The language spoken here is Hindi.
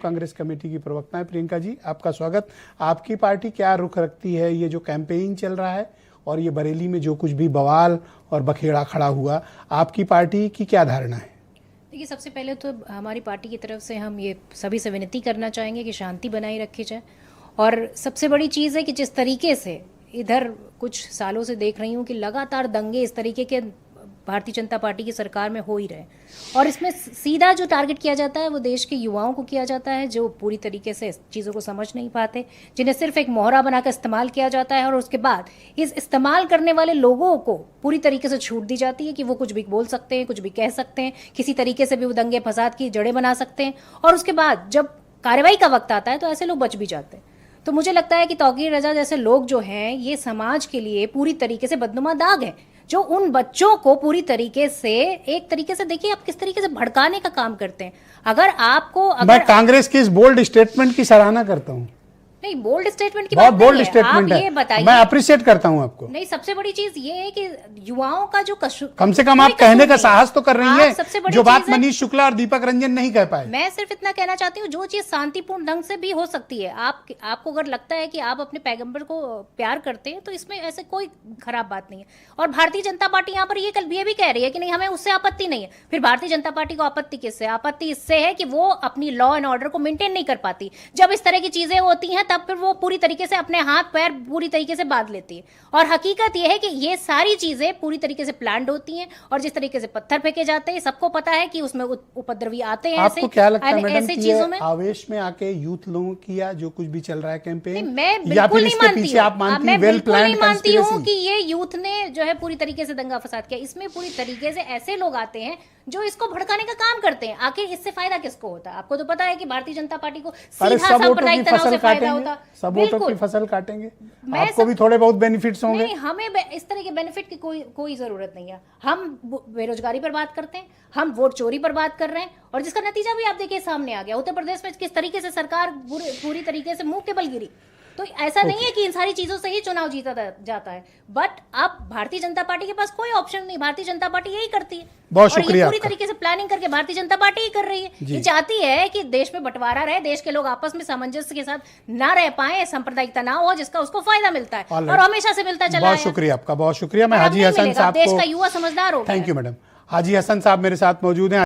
कांग्रेस कमेटी की प्रवक्ता है प्रियंका जी, आपका स्वागत। आपकी पार्टी क्या रुख रखती है, ये जो कैंपेन चल रहा है और ये बरेली में जो कुछ भी बवाल और बखेड़ा खड़ा हुआ, आपकी पार्टी की क्या धारणा है? देखिए, सबसे पहले तो हमारी पार्टी की तरफ से हम ये सभी से विनती करना चाहेंगे कि शांति बनाई रखी जाए। और सबसे बड़ी चीज़ है कि जिस तरीके से इधर कुछ सालों से देख रही हूँ कि लगातार दंगे इस तरीके के भारतीय जनता पार्टी की सरकार में हो ही रहे, और इसमें सीधा जो टारगेट किया जाता है वो देश के युवाओं को किया जाता है, जो पूरी तरीके से चीज़ों को समझ नहीं पाते, जिन्हें सिर्फ एक मोहरा बनाकर इस्तेमाल किया जाता है। और उसके बाद इस इस्तेमाल करने वाले लोगों को पूरी तरीके से छूट दी जाती है कि वो कुछ भी बोल सकते हैं, कुछ भी कह सकते हैं, किसी तरीके से भी वो दंगे फसाद की जड़ें बना सकते हैं। और उसके बाद जब कार्रवाई का वक्त आता है तो ऐसे लोग बच भी जाते हैं। तो मुझे लगता है कि तौकीर रजा जैसे लोग जो हैं, ये समाज के लिए पूरी तरीके से बदनुमा दाग है, जो उन बच्चों को पूरी तरीके से एक तरीके से, देखिए आप किस तरीके से भड़काने का काम करते हैं। मैं कांग्रेस के इस बोल्ड स्टेटमेंट की सराहना करता हूं। नहीं, बोल्ड स्टेटमेंट की बहुत बात बोल्ड नहीं स्टेटमेंट है। है, ये बताइए, मैं अप्रिशिएट करता हूं आपको। नहीं, सबसे बड़ी चीज ये है कि युवाओं का जो कम से कम आप कहने का साहस तो कर रही हैं, जो बात है, मनीष शुक्ला और दीपक रंजन नहीं कह पाए। मैं सिर्फ इतना कहना चाहती हूँ, जो चीज शांतिपूर्ण ढंग से भी हो सकती है। आपको अगर लगता है कि आप अपने पैगंबर को प्यार करते हैं तो इसमें ऐसे कोई खराब बात नहीं है। और भारतीय जनता पार्टी यहाँ पर ये भी कह रही है कि नहीं, हमें उससे आपत्ति नहीं है। फिर भारतीय जनता पार्टी को आपत्ति किससे? आपत्ति इससे है कि वो अपनी लॉ एंड ऑर्डर को मेंटेन नहीं कर पाती। जब इस तरह की चीजें होती हैं तब फिर वो पूरी तरीके से अपने हाथ पैर पूरी तरीके से बांध लेती है। और हकीकत यह है कि ये सारी चीजें पूरी तरीके से प्लान्ड होती हैं, और जिस तरीके से पत्थर फेंके जाते हैं, सबको पता है कि उसमें उपद्रवी आते हैं। आपको क्या लगता है मैडम ऐसे चीजों में आवेश में आके यूथ लोगों की या जो कुछ भी चल रहा है कैंपेन, मैं बिल्कुल नहीं मानती हूँ कि ये यूथ ने जो है पूरी तरीके से दंगा फसाद किया। इसमें पूरी तरीके से ऐसे लोग आते हैं जो इसको भड़काने का काम करते हैं। आखिर इससे फायदा किसको होता है? आपको तो पता है कि भारतीय जनता पार्टी को सीधा सांप्रदायिक तनाव से फायदा होता। सब वोटों की फसल काटेंगे, आपको भी थोड़े बहुत बेनिफिट्स होंगे। नहीं, हमें इस तरह के बेनिफिट की कोई जरूरत नहीं है। हम बेरोजगारी पर बात करते हैं, हम वोट चोरी पर बात कर रहे हैं, और जिसका नतीजा भी आप देखिए सामने आ गया। उत्तर प्रदेश में किस तरीके से सरकार पूरी तरीके से मुंह के बल गिरी। तो ऐसा नहीं है कि इन सारी चीजों से ही चुनाव जीता जाता है, बट अब भारतीय जनता पार्टी के पास कोई ऑप्शन नहीं। भारतीय जनता पार्टी यही करती है। बहुत शुक्रिया। पूरी तरीके से प्लानिंग करके भारतीय जनता पार्टी ही कर रही है। ये चाहती है कि देश में बंटवारा रहे, देश के लोग आपस में सामंजस्य के साथ ना रह पाए, सांप्रदायिक तनाव हो जिसका उसको फायदा मिलता है, और हमेशा से मिलता चला है। बहुत शुक्रिया आपका, बहुत शुक्रिया। मैं हाजी हसन साहब, देश का युवा समझदार हो। Thank you madam. Haji Hasan साहब मेरे साथ मौजूद हैं।